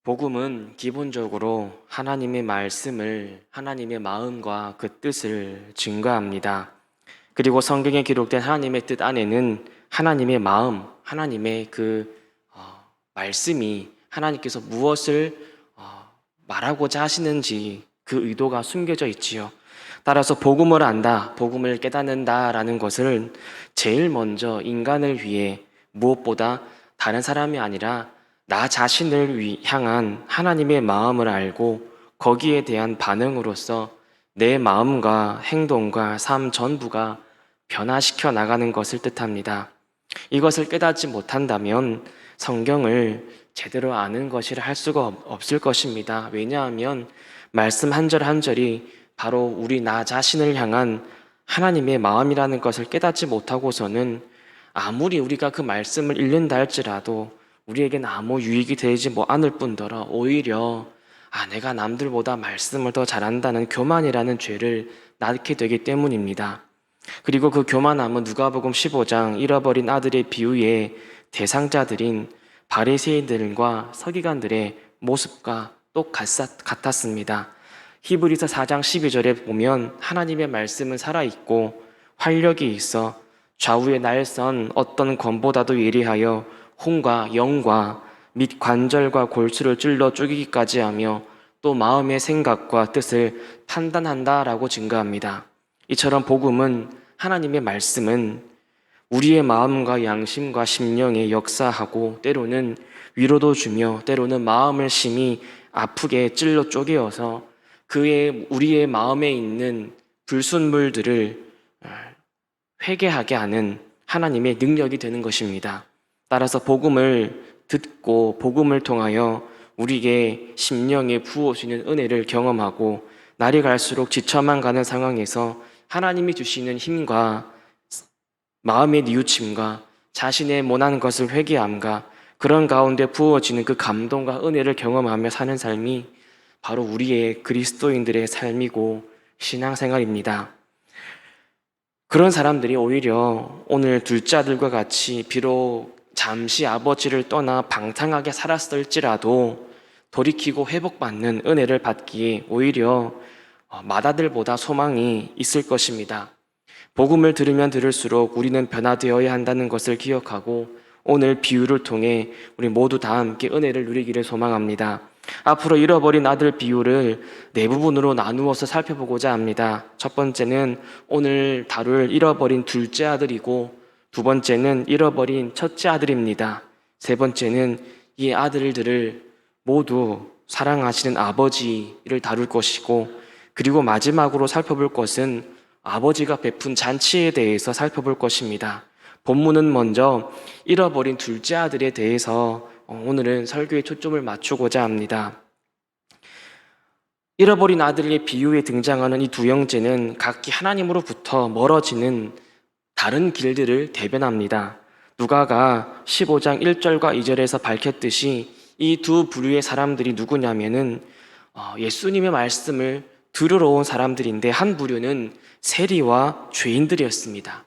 복음은 기본적으로 하나님의 말씀을, 하나님의 마음과 그 뜻을 증거합니다. 그리고 성경에 기록된 하나님의 뜻 안에는 하나님의 마음, 하나님의 말씀이 하나님께서 무엇을 말하고자 하시는지 그 의도가 숨겨져 있지요. 따라서 복음을 안다, 복음을 깨닫는다라는 것을 제일 먼저 인간을 위해 무엇보다 다른 사람이 아니라 나 자신을 향한 하나님의 마음을 알고 거기에 대한 반응으로서 내 마음과 행동과 삶 전부가 변화시켜 나가는 것을 뜻합니다. 이것을 깨닫지 못한다면 성경을 제대로 아는 것이라 할 수가 없을 것입니다. 왜냐하면 말씀 한 절 한 절이 바로 우리 나 자신을 향한 하나님의 마음이라는 것을 깨닫지 못하고서는 아무리 우리가 그 말씀을 읽는다 할지라도 우리에게는 아무 유익이 되지 않을 뿐더러 오히려 내가 남들보다 말씀을 더 잘한다는 교만이라는 죄를 낳게 되기 때문입니다. 그리고 그 교만함은 누가복음 15장 잃어버린 아들의 비유의 대상자들인 바리새인들과 서기관들의 모습과 똑같았습니다. 히브리서 4장 12절에 보면 하나님의 말씀은 살아있고 활력이 있어 좌우의 날선 어떤 검보다도 예리하여 혼과 영과 및 관절과 골수를 찔러 쪼개기까지 하며 또 마음의 생각과 뜻을 판단한다라고 증거합니다. 이처럼 복음은 하나님의 말씀은 우리의 마음과 양심과 심령에 역사하고 때로는 위로도 주며 때로는 마음을 심히 아프게 찔러 쪼개어서 우리의 마음에 있는 불순물들을 회개하게 하는 하나님의 능력이 되는 것입니다. 따라서 복음을 듣고 복음을 통하여 우리에게 심령에 부어주는 은혜를 경험하고 날이 갈수록 지쳐만 가는 상황에서 하나님이 주시는 힘과 마음의 뉘우침과 자신의 못난 것을 회개함과 그런 가운데 부어지는 그 감동과 은혜를 경험하며 사는 삶이 바로 우리의 그리스도인들의 삶이고 신앙생활입니다. 그런 사람들이 오히려 오늘 둘째 아들과 같이 비록 잠시 아버지를 떠나 방탕하게 살았을지라도 돌이키고 회복받는 은혜를 받기에 오히려 맏아들보다 소망이 있을 것입니다. 복음을 들으면 들을수록 우리는 변화되어야 한다는 것을 기억하고 오늘 비유를 통해 우리 모두 다 함께 은혜를 누리기를 소망합니다. 앞으로 잃어버린 아들 비유를 네 부분으로 나누어서 살펴보고자 합니다. 첫 번째는 오늘 다룰 잃어버린 둘째 아들이고 두 번째는 잃어버린 첫째 아들입니다. 세 번째는 이 아들들을 모두 사랑하시는 아버지를 다룰 것이고 그리고 마지막으로 살펴볼 것은 아버지가 베푼 잔치에 대해서 살펴볼 것입니다. 본문은 먼저 잃어버린 둘째 아들에 대해서 오늘은 설교에 초점을 맞추고자 합니다. 잃어버린 아들의 비유에 등장하는 이 두 형제는 각기 하나님으로부터 멀어지는 다른 길들을 대변합니다. 누가가 15장 1절과 2절에서 밝혔듯이 이 두 부류의 사람들이 누구냐면은 예수님의 말씀을 들으러 온 사람들인데 한 부류는 세리와 죄인들이었습니다.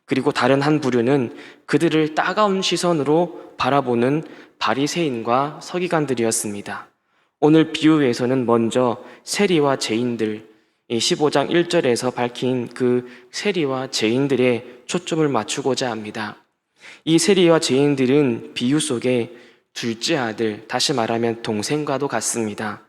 그리고 다른 한 부류는 그들을 따가운 시선으로 바라보는 바리새인과 서기관들이었습니다. 오늘 비유에서는 먼저 세리와 죄인들, 15장 1절에서 밝힌 그 세리와 죄인들의 초점을 맞추고자 합니다. 이 세리와 죄인들은 비유 속에 둘째 아들, 다시 말하면 동생과도 같습니다.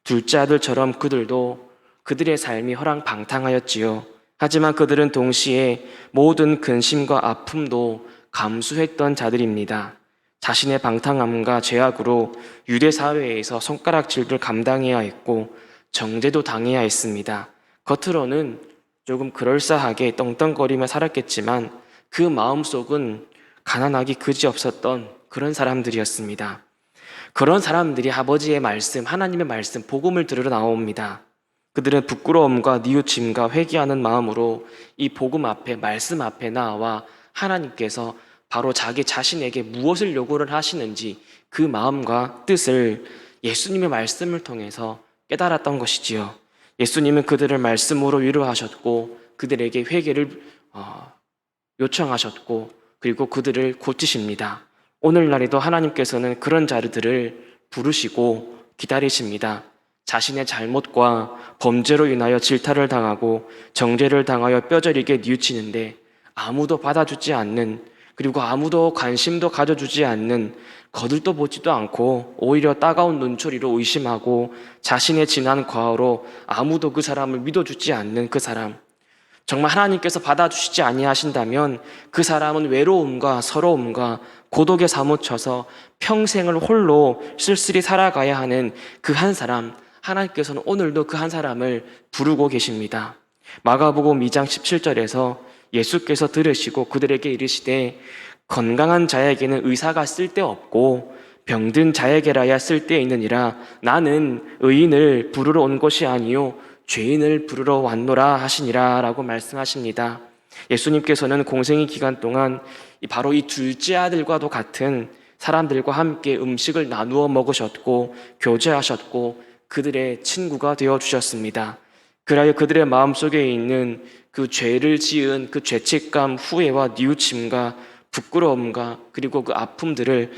둘째 아들처럼 그들도 그들의 삶이 허랑방탕하였지요. 하지만 그들은 동시에 모든 근심과 아픔도 감수했던 자들입니다. 자신의 방탕함과 죄악으로 유대 사회에서 손가락질을 감당해야 했고 정죄도 당해야 했습니다. 겉으로는 조금 그럴싸하게 떵떵거리며 살았겠지만 그 마음속은 가난하기 그지없었던 그런 사람들이었습니다. 그런 사람들이 아버지의 말씀, 하나님의 말씀, 복음을 들으러 나옵니다. 그들은 부끄러움과 뉘우침과 회개하는 마음으로 이 복음 앞에, 말씀 앞에 나와 하나님께서 바로 자기 자신에게 무엇을 요구를 하시는지 그 마음과 뜻을 예수님의 말씀을 통해서 깨달았던 것이지요. 예수님은 그들을 말씀으로 위로하셨고 그들에게 회개를 요청하셨고 그리고 그들을 고치십니다. 오늘날에도 하나님께서는 그런 자들을 부르시고 기다리십니다. 자신의 잘못과 범죄로 인하여 질타를 당하고 정죄를 당하여 뼈저리게 뉘우치는데 아무도 받아주지 않는, 그리고 아무도 관심도 가져주지 않는, 거들떠 보지도 않고 오히려 따가운 눈초리로 의심하고 자신의 지난 과거로 아무도 그 사람을 믿어주지 않는 그 사람, 정말 하나님께서 받아주시지 아니하신다면 그 사람은 외로움과 서러움과 고독에 사무쳐서 평생을 홀로 쓸쓸히 살아가야 하는 그 한 사람, 하나님께서는 오늘도 그 한 사람을 부르고 계십니다. 마가복음 2장 17절에서 예수께서 들으시고 그들에게 이르시되 건강한 자에게는 의사가 쓸데없고 병든 자에게라야 쓸데있느니라. 나는 의인을 부르러 온 것이 아니요 죄인을 부르러 왔노라 하시니라 라고 말씀하십니다. 예수님께서는 공생의 기간 동안 바로 이 둘째 아들과도 같은 사람들과 함께 음식을 나누어 먹으셨고 교제하셨고 그들의 친구가 되어주셨습니다. 그리하여 그들의 마음속에 있는 그 죄를 지은 그 죄책감, 후회와 뉘우침과 부끄러움과 그리고 그 아픔들을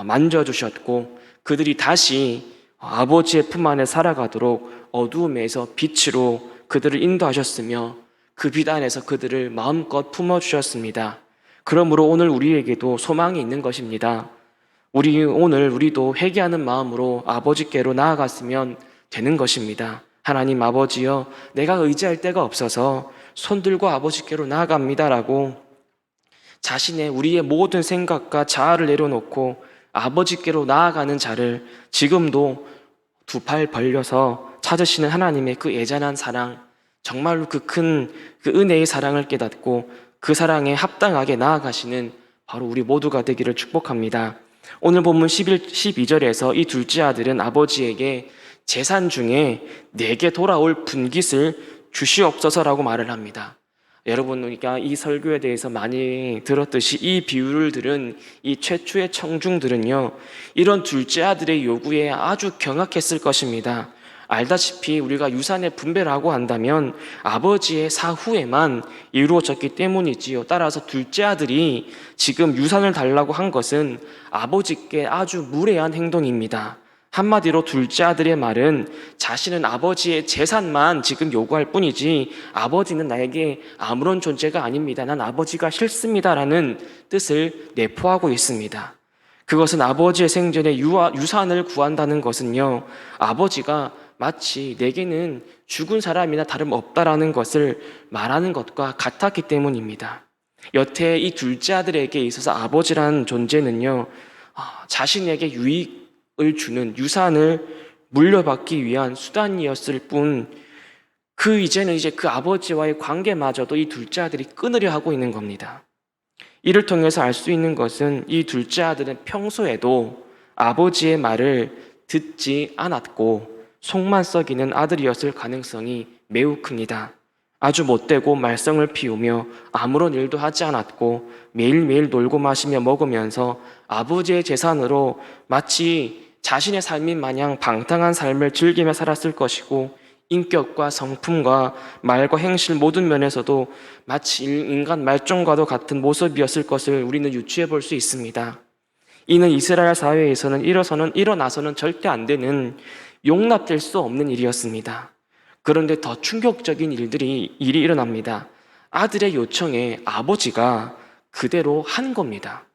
만져주셨고 그들이 다시 아버지의 품 안에 살아가도록 어두움에서 빛으로 그들을 인도하셨으며 그 빛 안에서 그들을 마음껏 품어주셨습니다. 그러므로 오늘 우리에게도 소망이 있는 것입니다. 우리도 회개하는 마음으로 아버지께로 나아갔으면 되는 것입니다. 하나님 아버지여, 내가 의지할 데가 없어서 손들고 아버지께로 나아갑니다라고 자신의 우리의 모든 생각과 자아를 내려놓고 아버지께로 나아가는 자를 지금도 두 팔 벌려서 찾으시는 하나님의 그 애잔한 사랑, 정말로 그 큰 그 은혜의 사랑을 깨닫고 그 사랑에 합당하게 나아가시는 바로 우리 모두가 되기를 축복합니다. 오늘 본문 12절에서 이 둘째 아들은 아버지에게 재산 중에 내게 돌아올 분깃을 주시옵소서라고 말을 합니다. 여러분, 우리가 이 설교에 대해서 많이 들었듯이 이 비유를 들은 이 최초의 청중들은요, 이런 둘째 아들의 요구에 아주 경악했을 것입니다. 알다시피 우리가 유산의 분배를 하고 한다면 아버지의 사후에만 이루어졌기 때문이지요. 따라서 둘째 아들이 지금 유산을 달라고 한 것은 아버지께 아주 무례한 행동입니다. 한마디로 둘째 아들의 말은 자신은 아버지의 재산만 지금 요구할 뿐이지 아버지는 나에게 아무런 존재가 아닙니다. 난 아버지가 싫습니다라는 뜻을 내포하고 있습니다. 그것은 아버지의 생전에 유산을 구한다는 것은요, 아버지가 마치 내게는 죽은 사람이나 다름없다라는 것을 말하는 것과 같았기 때문입니다. 여태 이 둘째 아들에게 있어서 아버지라는 존재는요, 자신에게 유익을 주는 유산을 물려받기 위한 수단이었을 뿐, 이제는 그 아버지와의 관계마저도 이 둘째 아들이 끊으려 하고 있는 겁니다. 이를 통해서 알 수 있는 것은 이 둘째 아들은 평소에도 아버지의 말을 듣지 않았고 속만 썩이는 아들이었을 가능성이 매우 큽니다. 아주 못되고 말썽을 피우며 아무런 일도 하지 않았고 매일매일 놀고 마시며 먹으면서 아버지의 재산으로 마치 자신의 삶인 마냥 방탕한 삶을 즐기며 살았을 것이고 인격과 성품과 말과 행실 모든 면에서도 마치 인간 말종과도 같은 모습이었을 것을 우리는 유추해 볼 수 있습니다. 이는 이스라엘 사회에서는 일어나서는 절대 안 되는 용납될 수 없는 일이었습니다. 그런데 더 충격적인 일이 일어납니다. 아들의 요청에 아버지가 그대로 한 겁니다.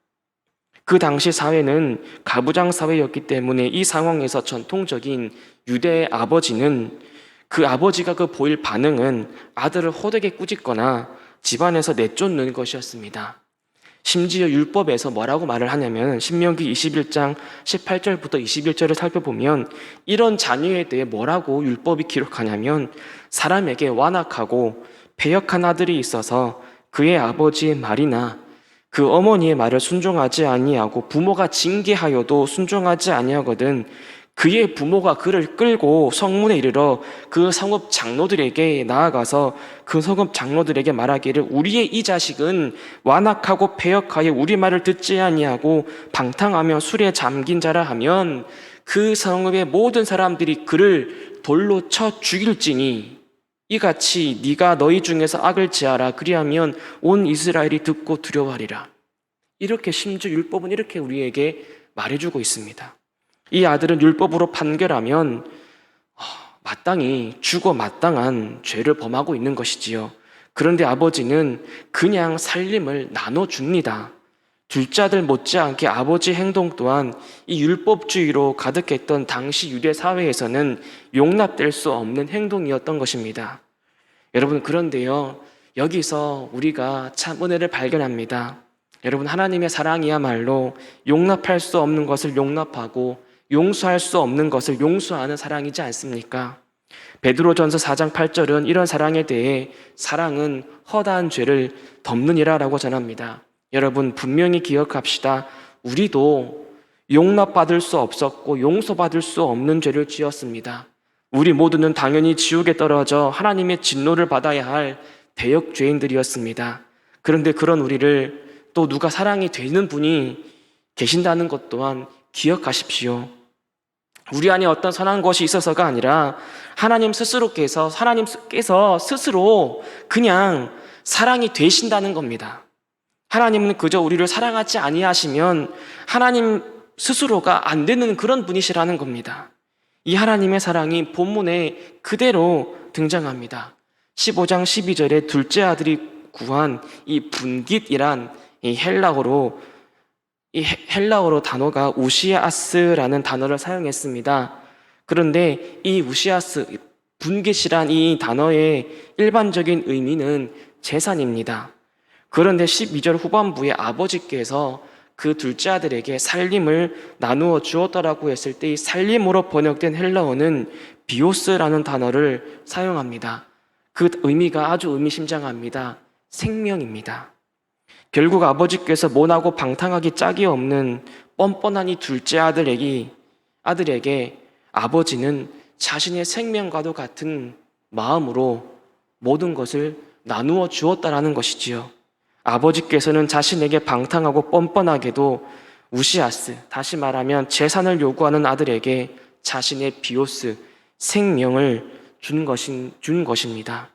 그 당시 사회는 가부장 사회였기 때문에 이 상황에서 전통적인 유대의 아버지는 그 아버지가 보일 반응은 아들을 호되게 꾸짖거나 집안에서 내쫓는 것이었습니다. 심지어 율법에서 뭐라고 말을 하냐면 신명기 21장 18절부터 21절을 살펴보면 이런 자녀에 대해 뭐라고 율법이 기록하냐면 사람에게 완악하고 패역한 아들이 있어서 그의 아버지의 말이나 그 어머니의 말을 순종하지 아니하고 부모가 징계하여도 순종하지 아니하거든 그의 부모가 그를 끌고 성문에 이르러 그 성읍 장로들에게 나아가서 그 성읍 장로들에게 말하기를 우리의 이 자식은 완악하고 패역하여 우리 말을 듣지 아니하고 방탕하며 술에 잠긴 자라 하면 그 성읍의 모든 사람들이 그를 돌로 쳐 죽일지니 이같이 네가 너희 중에서 악을 지하라 그리하면 온 이스라엘이 듣고 두려워하리라. 이렇게 심지어 율법은 이렇게 우리에게 말해주고 있습니다. 이 아들은 율법으로 판결하면 마땅히 죽어 마땅한 죄를 범하고 있는 것이지요. 그런데 아버지는 그냥 살림을 나눠줍니다. 둘째 아들 못지않게 아버지 행동 또한 이 율법주의로 가득했던 당시 유대 사회에서는 용납될 수 없는 행동이었던 것입니다. 여러분, 그런데요, 여기서 우리가 참 은혜를 발견합니다. 여러분, 하나님의 사랑이야말로 용납할 수 없는 것을 용납하고 용서할 수 없는 것을 용서하는 사랑이지 않습니까? 베드로전서 4장 8절은 이런 사랑에 대해 사랑은 허다한 죄를 덮느니라라고 전합니다. 여러분, 분명히 기억합시다. 우리도 용납받을 수 없었고 용서받을 수 없는 죄를 지었습니다. 우리 모두는 당연히 지옥에 떨어져 하나님의 진노를 받아야 할 대역 죄인들이었습니다. 그런데 그런 우리를 또 누가 사랑이 되는 분이 계신다는 것 또한 기억하십시오. 우리 안에 어떤 선한 것이 있어서가 아니라 하나님께서 스스로 그냥 사랑이 되신다는 겁니다. 하나님은 그저 우리를 사랑하지 아니하시면 하나님 스스로가 안 되는 그런 분이시라는 겁니다. 이 하나님의 사랑이 본문에 그대로 등장합니다. 15장 12절에 둘째 아들이 구한 이 분깃이란 이 헬라어로 단어가 우시아스라는 단어를 사용했습니다. 그런데 이 우시아스, 분깃이란 이 단어의 일반적인 의미는 재산입니다. 그런데 12절 후반부에 아버지께서 그 둘째 아들에게 살림을 나누어 주었다라고 했을 때 이 살림으로 번역된 헬라어는 비오스라는 단어를 사용합니다. 그 의미가 아주 의미심장합니다. 생명입니다. 결국 아버지께서 모나고 방탕하기 짝이 없는 뻔뻔한 이 둘째 아들에게 아버지는 자신의 생명과도 같은 마음으로 모든 것을 나누어 주었다라는 것이지요. 아버지께서는 자신에게 방탕하고 뻔뻔하게도 우시아스, 다시 말하면 재산을 요구하는 아들에게 자신의 비오스, 생명을 준 것입니다.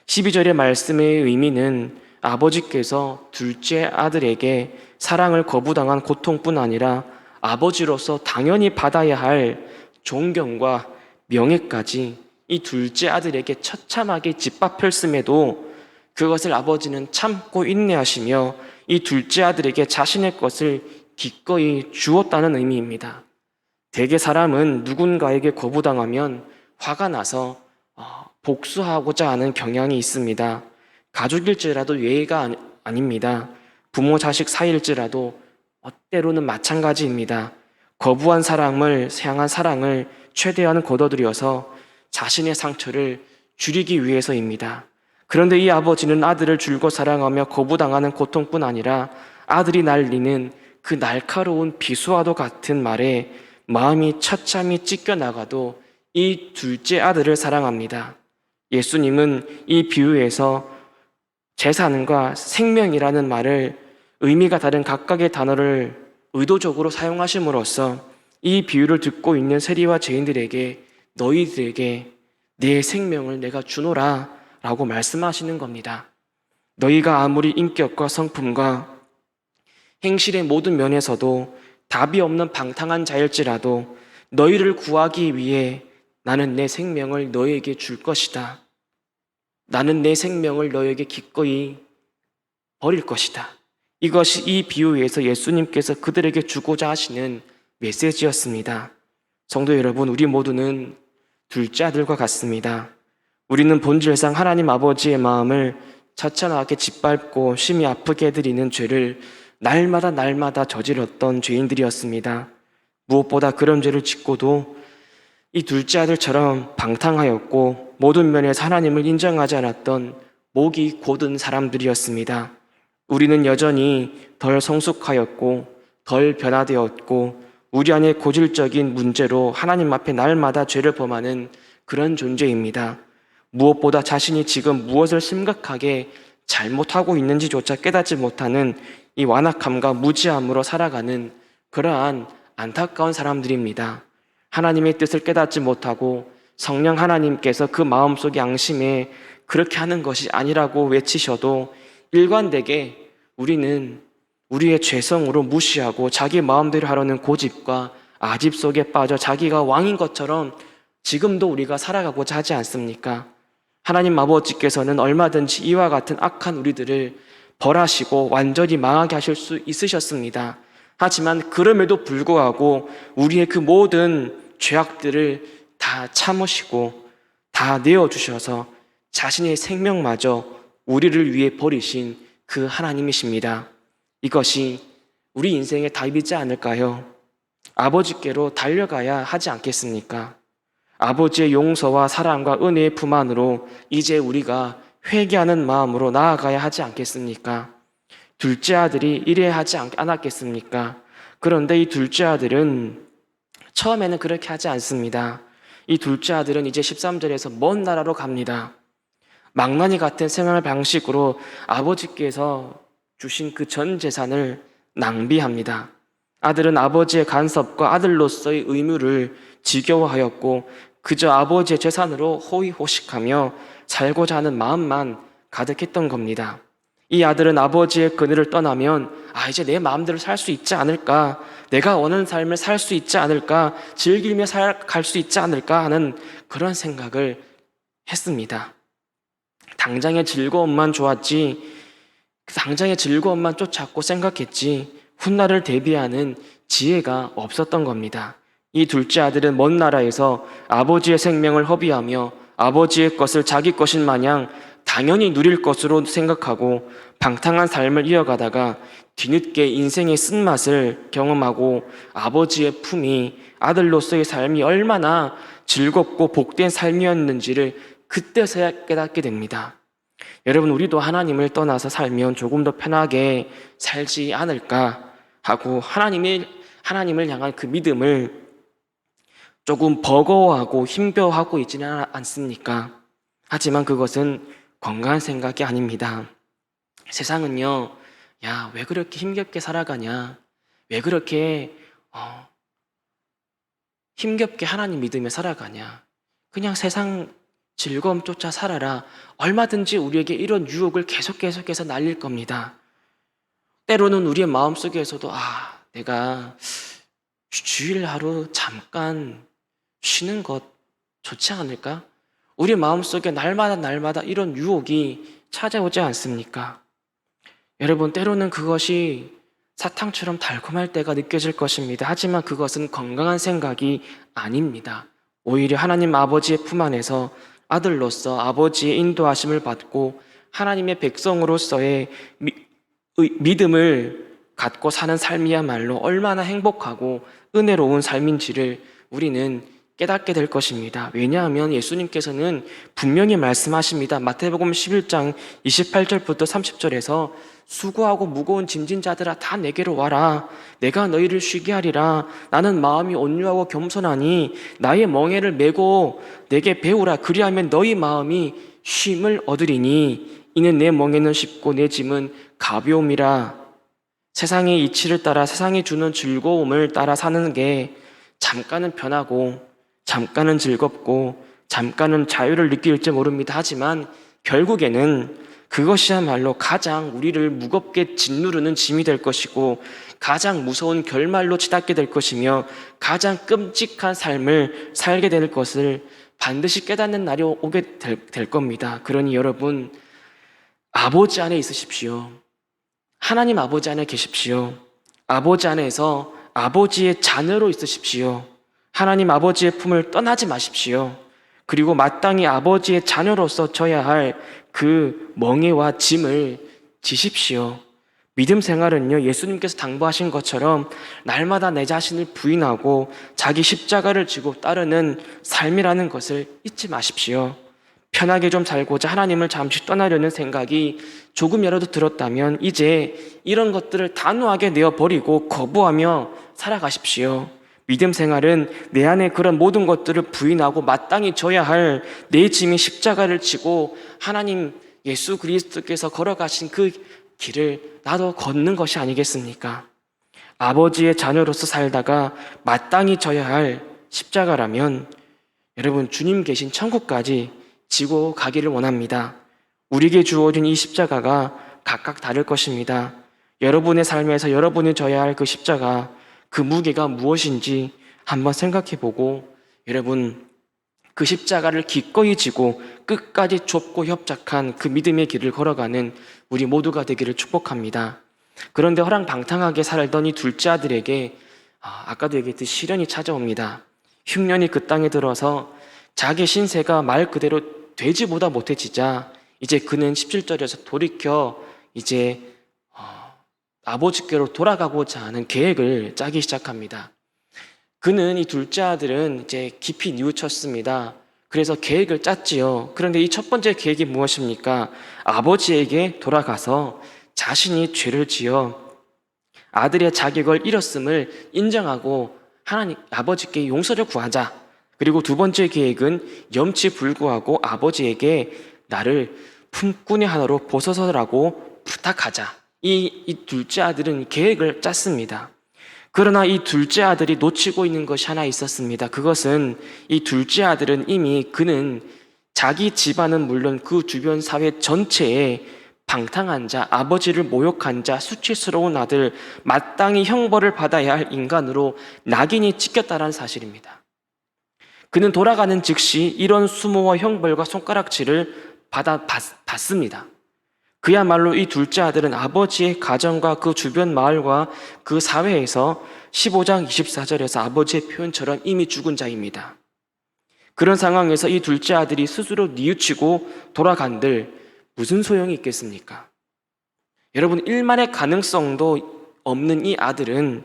12절의 말씀의 의미는 아버지께서 둘째 아들에게 사랑을 거부당한 고통뿐 아니라 아버지로서 당연히 받아야 할 존경과 명예까지 이 둘째 아들에게 처참하게 짓밟혔음에도 그것을 아버지는 참고 인내하시며 이 둘째 아들에게 자신의 것을 기꺼이 주었다는 의미입니다. 대개 사람은 누군가에게 거부당하면 화가 나서 복수하고자 하는 경향이 있습니다. 가족일지라도 예의가 아닙니다. 부모 자식 사이일지라도 때로는 마찬가지입니다. 거부한 사람을 향한 사랑을 최대한 거둬들여서 자신의 상처를 줄이기 위해서입니다. 그런데 이 아버지는 아들을 줄곧 사랑하며 거부당하는 고통뿐 아니라 아들이 날리는 그 날카로운 비수와도 같은 말에 마음이 처참히 찢겨나가도 이 둘째 아들을 사랑합니다. 예수님은 이 비유에서 재산과 생명이라는 말을 의미가 다른 각각의 단어를 의도적으로 사용하심으로써 이 비유를 듣고 있는 세리와 죄인들에게 너희들에게 내 생명을 내가 주노라 라고 말씀하시는 겁니다. 너희가 아무리 인격과 성품과 행실의 모든 면에서도 답이 없는 방탕한 자일지라도 너희를 구하기 위해 나는 내 생명을 너희에게 줄 것이다. 나는 내 생명을 너희에게 기꺼이 버릴 것이다. 이것이 이 비유에서 예수님께서 그들에게 주고자 하시는 메시지였습니다. 성도 여러분, 우리 모두는 둘째 아들과 같습니다. 우리는 본질상 하나님 아버지의 마음을 처참하게 짓밟고 심히 아프게 해드리는 죄를 날마다 저질렀던 죄인들이었습니다. 무엇보다 그런 죄를 짓고도 이 둘째 아들처럼 방탕하였고 모든 면에서 하나님을 인정하지 않았던 목이 곧은 사람들이었습니다. 우리는 여전히 덜 성숙하였고 덜 변화되었고 우리 안에 고질적인 문제로 하나님 앞에 날마다 죄를 범하는 그런 존재입니다. 무엇보다 자신이 지금 무엇을 심각하게 잘못하고 있는지조차 깨닫지 못하는 이 완악함과 무지함으로 살아가는 그러한 안타까운 사람들입니다. 하나님의 뜻을 깨닫지 못하고 성령 하나님께서 그 마음속 양심에 그렇게 하는 것이 아니라고 외치셔도 일관되게 우리는 우리의 죄성으로 무시하고 자기 마음대로 하려는 고집과 아집 속에 빠져 자기가 왕인 것처럼 지금도 우리가 살아가고자 하지 않습니까? 하나님 아버지께서는 얼마든지 이와 같은 악한 우리들을 벌하시고 완전히 망하게 하실 수 있으셨습니다. 하지만 그럼에도 불구하고 우리의 그 모든 죄악들을 다 참으시고 다 내어주셔서 자신의 생명마저 우리를 위해 버리신 그 하나님이십니다. 이것이 우리 인생의 답이지 않을까요? 아버지께로 달려가야 하지 않겠습니까? 아버지의 용서와 사랑과 은혜의 품 안으로 이제 우리가 회개하는 마음으로 나아가야 하지 않겠습니까? 둘째 아들이 이래하지 않았겠습니까? 그런데 이 둘째 아들은 처음에는 그렇게 하지 않습니다. 이 둘째 아들은 이제 13절에서 먼 나라로 갑니다. 망나니 같은 생활 방식으로 아버지께서 주신 그 전 재산을 낭비합니다. 아들은 아버지의 간섭과 아들로서의 의무를 지겨워하였고 그저 아버지의 재산으로 호의호식하며 살고자 하는 마음만 가득했던 겁니다. 이 아들은 아버지의 그늘을 떠나면 이제 내 마음대로 살 수 있지 않을까, 내가 원하는 삶을 살 수 있지 않을까, 즐기며 갈 수 있지 않을까 하는 그런 생각을 했습니다. 당장의 즐거움만 좋았지, 당장의 즐거움만 쫓았고 생각했지 훗날을 대비하는 지혜가 없었던 겁니다. 이 둘째 아들은 먼 나라에서 아버지의 생명을 허비하며 아버지의 것을 자기 것인 마냥 당연히 누릴 것으로 생각하고 방탕한 삶을 이어가다가 뒤늦게 인생의 쓴맛을 경험하고 아버지의 품이 아들로서의 삶이 얼마나 즐겁고 복된 삶이었는지를 그때서야 깨닫게 됩니다. 여러분, 우리도 하나님을 떠나서 살면 조금 더 편하게 살지 않을까 하고 하나님을 향한 그 믿음을 조금 버거워하고 힘겨워하고 있지는 않습니까? 하지만 그것은 건강한 생각이 아닙니다. 세상은요, 야, 왜 그렇게 힘겹게 살아가냐? 왜 그렇게 힘겹게 하나님 믿으며 살아가냐? 그냥 세상 즐거움 쫓아 살아라. 얼마든지 우리에게 이런 유혹을 계속해서 날릴 겁니다. 때로는 우리의 마음속에서도 내가 주일 하루 잠깐 쉬는 것 좋지 않을까? 우리 마음속에 날마다 이런 유혹이 찾아오지 않습니까? 여러분, 때로는 그것이 사탕처럼 달콤할 때가 느껴질 것입니다. 하지만 그것은 건강한 생각이 아닙니다. 오히려 하나님 아버지의 품 안에서 아들로서 아버지의 인도하심을 받고 하나님의 백성으로서의 믿음을 갖고 사는 삶이야말로 얼마나 행복하고 은혜로운 삶인지를 우리는 깨닫게 될 것입니다. 왜냐하면 예수님께서는 분명히 말씀하십니다. 마태복음 11장 28절부터 30절에서 수고하고 무거운 짐진 자들아 다 내게로 와라. 내가 너희를 쉬게 하리라. 나는 마음이 온유하고 겸손하니 나의 멍에를 메고 내게 배우라. 그리하면 너희 마음이 쉼을 얻으리니 이는 내 멍에는 쉽고 내 짐은 가벼움이라. 세상의 이치를 따라 세상이 주는 즐거움을 따라 사는 게 잠깐은 편하고 잠깐은 즐겁고 잠깐은 자유를 느낄지 모릅니다. 하지만 결국에는 그것이야말로 가장 우리를 무겁게 짓누르는 짐이 될 것이고 가장 무서운 결말로 치닫게 될 것이며 가장 끔찍한 삶을 살게 될 것을 반드시 깨닫는 날이 오게 될 겁니다. 그러니 여러분, 아버지 안에 있으십시오. 하나님 아버지 안에 계십시오. 아버지 안에서 아버지의 자녀로 있으십시오. 하나님 아버지의 품을 떠나지 마십시오. 그리고 마땅히 아버지의 자녀로서 져야 할 그 멍에와 짐을 지십시오. 믿음 생활은요, 예수님께서 당부하신 것처럼 날마다 내 자신을 부인하고 자기 십자가를 지고 따르는 삶이라는 것을 잊지 마십시오. 편하게 좀 살고자 하나님을 잠시 떠나려는 생각이 조금이라도 들었다면 이제 이런 것들을 단호하게 내어버리고 거부하며 살아가십시오. 믿음 생활은 내 안에 그런 모든 것들을 부인하고 마땅히 져야 할 내 짐인 십자가를 지고 하나님 예수 그리스도께서 걸어가신 그 길을 나도 걷는 것이 아니겠습니까? 아버지의 자녀로서 살다가 마땅히 져야 할 십자가라면 여러분, 주님 계신 천국까지 지고 가기를 원합니다. 우리에게 주어진 이 십자가가 각각 다를 것입니다. 여러분의 삶에서 여러분이 져야 할 그 십자가, 그 무게가 무엇인지 한번 생각해보고 여러분 그 십자가를 기꺼이 지고 끝까지 좁고 협착한 그 믿음의 길을 걸어가는 우리 모두가 되기를 축복합니다. 그런데 허랑방탕하게 살던 이 둘째 아들에게 아까도 얘기했듯이 시련이 찾아옵니다. 흉년이 그 땅에 들어서 자기 신세가 말 그대로 돼지보다 못해지자 이제 그는 17절에서 돌이켜 이제 아버지께로 돌아가고자 하는 계획을 짜기 시작합니다. 그는 이 둘째 아들은 이제 깊이 뉘우쳤습니다. 그래서 계획을 짰지요. 그런데 이 첫 번째 계획이 무엇입니까? 아버지에게 돌아가서 자신이 죄를 지어 아들의 자격을 잃었음을 인정하고 하나님 아버지께 용서를 구하자. 그리고 두 번째 계획은 염치불구하고 아버지에게 나를 품꾼의 하나로 보소서라고 부탁하자. 이 둘째 아들은 계획을 짰습니다. 그러나 이 둘째 아들이 놓치고 있는 것이 하나 있었습니다. 그것은 이 둘째 아들은 이미 그는 자기 집안은 물론 그 주변 사회 전체에 방탕한 자, 아버지를 모욕한 자, 수치스러운 아들, 마땅히 형벌을 받아야 할 인간으로 낙인이 찍혔다는 사실입니다. 그는 돌아가는 즉시 이런 수모와 형벌과 손가락질을 받습니다. 그야말로 이 둘째 아들은 아버지의 가정과 그 주변 마을과 그 사회에서 15장 24절에서 아버지의 표현처럼 이미 죽은 자입니다. 그런 상황에서 이 둘째 아들이 스스로 뉘우치고 돌아간들 무슨 소용이 있겠습니까? 여러분, 일만의 가능성도 없는 이 아들은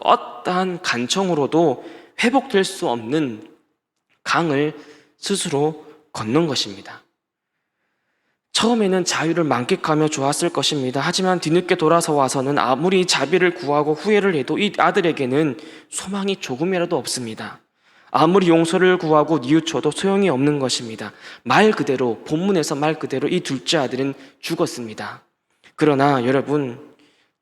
어떠한 간청으로도 회복될 수 없는 강을 스스로 건넌 것입니다. 처음에는 자유를 만끽하며 좋았을 것입니다. 하지만 뒤늦게 돌아서 와서는 아무리 자비를 구하고 후회를 해도 이 아들에게는 소망이 조금이라도 없습니다. 아무리 용서를 구하고 뉘우쳐도 소용이 없는 것입니다. 말 그대로, 본문에서 말 그대로 이 둘째 아들은 죽었습니다. 그러나 여러분,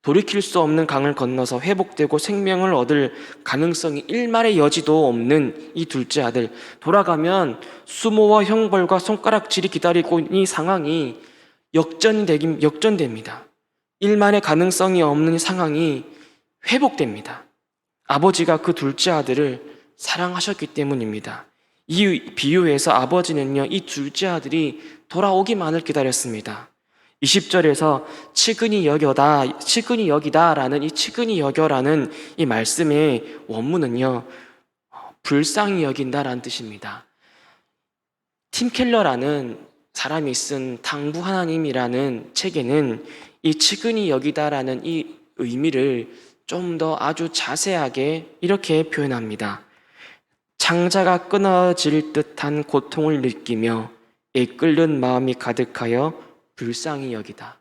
돌이킬 수 없는 강을 건너서 회복되고 생명을 얻을 가능성이 일말의 여지도 없는 이 둘째 아들, 돌아가면 수모와 형벌과 손가락질이 기다리고 이 상황이 역전됩니다. 일만의 가능성이 없는 상황이 회복됩니다. 아버지가 그 둘째 아들을 사랑하셨기 때문입니다. 이 비유에서 아버지는요, 이 둘째 아들이 돌아오기만을 기다렸습니다. 20절에서 치근히 여기다라는 이 치근히 여겨라는 이 말씀의 원문은요, 불쌍히 여긴다라는 뜻입니다. 팀 켈러라는 사람이 쓴 당부 하나님이라는 책에는 이 치근히 여기다라는 이 의미를 좀 더 아주 자세하게 이렇게 표현합니다. 창자가 끊어질 듯한 고통을 느끼며 애끓는 마음이 가득하여 불쌍히 여기다.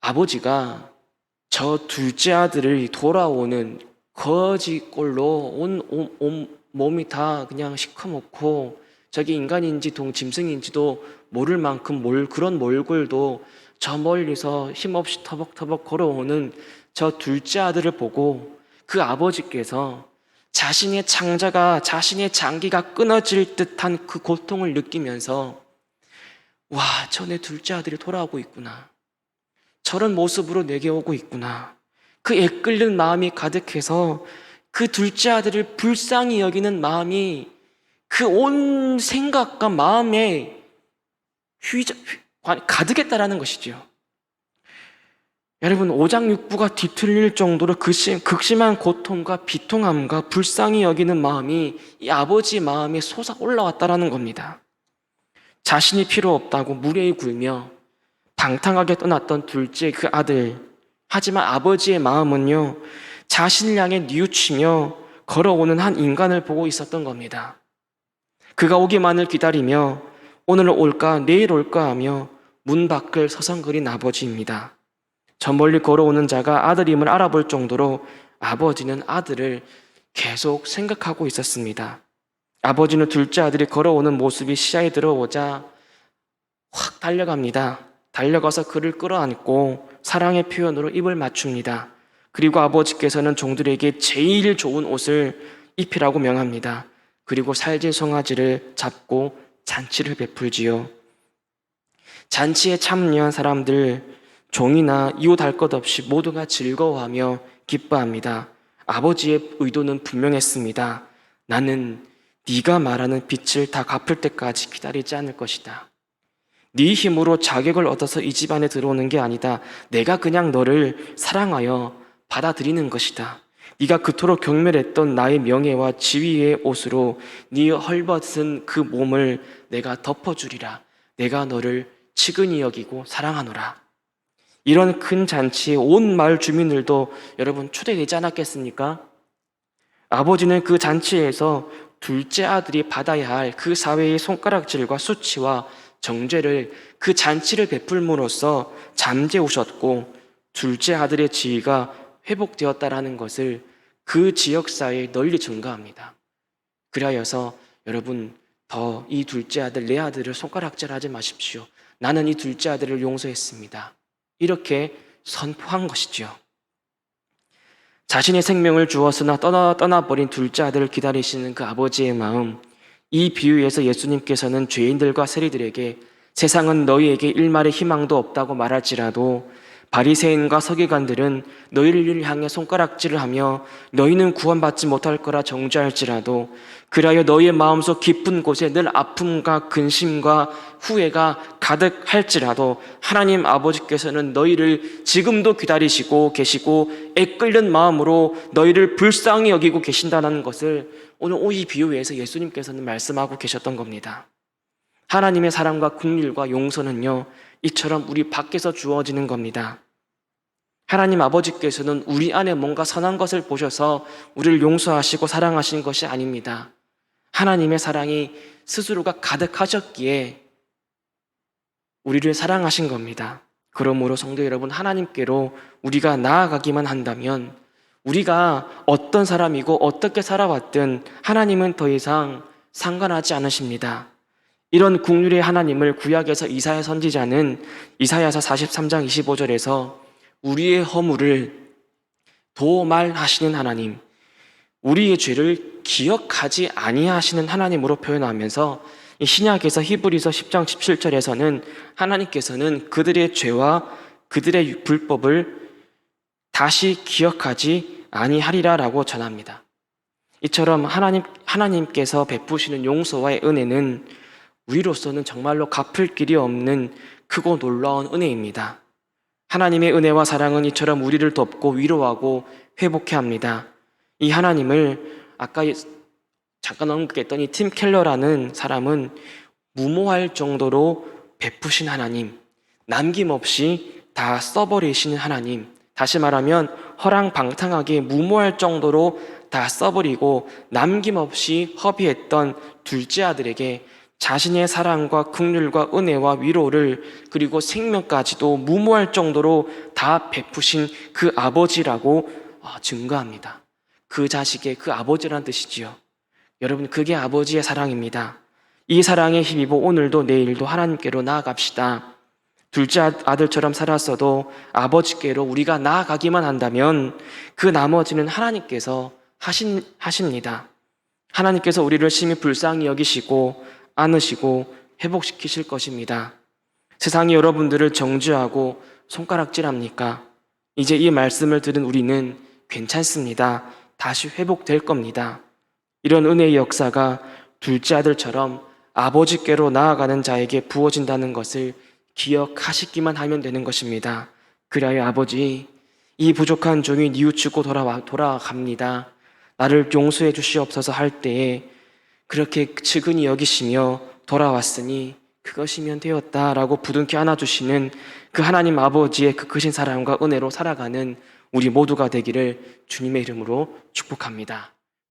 아버지가 저 둘째 아들을 돌아오는 거지꼴로 온 몸이 다 그냥 시커멓고 저게 인간인지 짐승인지도 모를 만큼 그런 몰골도 저 멀리서 힘없이 터벅터벅 걸어오는 저 둘째 아들을 보고 그 아버지께서 자신의 자신의 장기가 끊어질 듯한 그 고통을 느끼면서 와, 저 내 둘째 아들이 돌아오고 있구나. 저런 모습으로 내게 오고 있구나. 그 애끓는 마음이 가득해서 그 둘째 아들을 불쌍히 여기는 마음이 그 온 생각과 마음에 가득했다라는 것이죠. 여러분, 5장 6부가 뒤틀릴 정도로 극심한 고통과 비통함과 불쌍히 여기는 마음이 이 아버지의 마음에 솟아 올라왔다라는 겁니다. 자신이 필요 없다고 무례히 굴며 방탕하게 떠났던 둘째 그 아들, 하지만 아버지의 마음은요, 자신을 향해 뉘우치며 걸어오는 한 인간을 보고 있었던 겁니다. 그가 오기만을 기다리며 오늘 올까 내일 올까 하며 문 밖을 서성거린 아버지입니다. 저 멀리 걸어오는 자가 아들임을 알아볼 정도로 아버지는 아들을 계속 생각하고 있었습니다. 아버지는 둘째 아들이 걸어오는 모습이 시야에 들어오자 확 달려갑니다. 달려가서 그를 끌어안고 사랑의 표현으로 입을 맞춥니다. 그리고 아버지께서는 종들에게 제일 좋은 옷을 입히라고 명합니다. 그리고 살진 송아지를 잡고 잔치를 베풀지요. 잔치에 참여한 사람들 종이나 이웃 할 것 없이 모두가 즐거워하며 기뻐합니다. 아버지의 의도는 분명했습니다. 나는 네가 말하는 빚을 다 갚을 때까지 기다리지 않을 것이다. 네 힘으로 자격을 얻어서 이 집안에 들어오는 게 아니다. 내가 그냥 너를 사랑하여 받아들이는 것이다. 네가 그토록 경멸했던 나의 명예와 지위의 옷으로 네 헐벗은 그 몸을 내가 덮어주리라. 내가 너를 치근히 여기고 사랑하노라. 이런 큰 잔치에 온 마을 주민들도 여러분 초대되지 않았겠습니까? 아버지는 그 잔치에서 둘째 아들이 받아야 할 그 사회의 손가락질과 수치와 정죄를 그 잔치를 베풀므로써 잠재우셨고 둘째 아들의 지위가 회복되었다라는 것을 그 지역사회에 널리 증가합니다. 그리하여서 여러분 더 이 둘째 아들 내 아들을 손가락질하지 마십시오. 나는 이 둘째 아들을 용서했습니다. 이렇게 선포한 것이지요. 자신의 생명을 주었으나 떠나버린 둘째 아들을 기다리시는 그 아버지의 마음, 이 비유에서 예수님께서는 죄인들과 세리들에게 세상은 너희에게 일말의 희망도 없다고 말할지라도 바리새인과 서기관들은 너희를 향해 손가락질을 하며 너희는 구원받지 못할 거라 정죄할지라도 그리하여 너희의 마음속 깊은 곳에 늘 아픔과 근심과 후회가 가득할지라도 하나님 아버지께서는 너희를 지금도 기다리시고 계시고 애끓는 마음으로 너희를 불쌍히 여기고 계신다는 것을 오늘 이 비유에서 예수님께서는 말씀하고 계셨던 겁니다. 하나님의 사랑과 긍휼과 용서는요, 이처럼 우리 밖에서 주어지는 겁니다. 하나님 아버지께서는 우리 안에 뭔가 선한 것을 보셔서 우리를 용서하시고 사랑하시는 것이 아닙니다. 하나님의 사랑이 스스로가 가득하셨기에 우리를 사랑하신 겁니다. 그러므로 성도 여러분, 하나님께로 우리가 나아가기만 한다면 우리가 어떤 사람이고 어떻게 살아왔든 하나님은 더 이상 상관하지 않으십니다. 이런 긍휼의 하나님을 구약에서 이사야 선지자는 이사야서 43장 25절에서 우리의 허물을 도말하시는 하나님, 우리의 죄를 기억하지 아니하시는 하나님으로 표현하면서 신약에서 히브리서 10장 17절에서는 하나님께서는 그들의 죄와 그들의 불법을 다시 기억하지 아니하리라라고 전합니다. 이처럼 하나님께서 베푸시는 용서와의 은혜는 우리로서는 정말로 갚을 길이 없는 크고 놀라운 은혜입니다. 하나님의 은혜와 사랑은 이처럼 우리를 돕고 위로하고 회복해 합니다. 이 하나님을 아까 잠깐 언급했던 이 팀 켈러라는 사람은 무모할 정도로 베푸신 하나님, 남김없이 다 써버리시는 하나님, 다시 말하면 허랑방탕하게 무모할 정도로 다 써버리고 남김없이 허비했던 둘째 아들에게 자신의 사랑과 긍휼과 은혜와 위로를 그리고 생명까지도 무모할 정도로 다 베푸신 그 아버지라고 증거합니다. 그 자식의 그 아버지라는 뜻이지요. 여러분, 그게 아버지의 사랑입니다. 이 사랑에 힘입어 오늘도 내일도 하나님께로 나아갑시다. 둘째 아들처럼 살았어도 아버지께로 우리가 나아가기만 한다면 그 나머지는 하나님께서 하십니다. 하나님께서 우리를 심히 불쌍히 여기시고 안으시고 회복시키실 것입니다. 세상이 여러분들을 정죄하고 손가락질합니까? 이제 이 말씀을 들은 우리는 괜찮습니다. 다시 회복될 겁니다. 이런 은혜의 역사가 둘째 아들처럼 아버지께로 나아가는 자에게 부어진다는 것을 기억하시기만 하면 되는 것입니다. 그리하여 아버지, 이 부족한 종이 뉘우치고 돌아갑니다. 나를 용서해 주시옵소서 할 때에 그렇게 측은히 여기시며 돌아왔으니 그것이면 되었다라고 부둥켜 안아주시는 그 하나님 아버지의 그 크신 사랑과 은혜로 살아가는 우리 모두가 되기를 주님의 이름으로 축복합니다.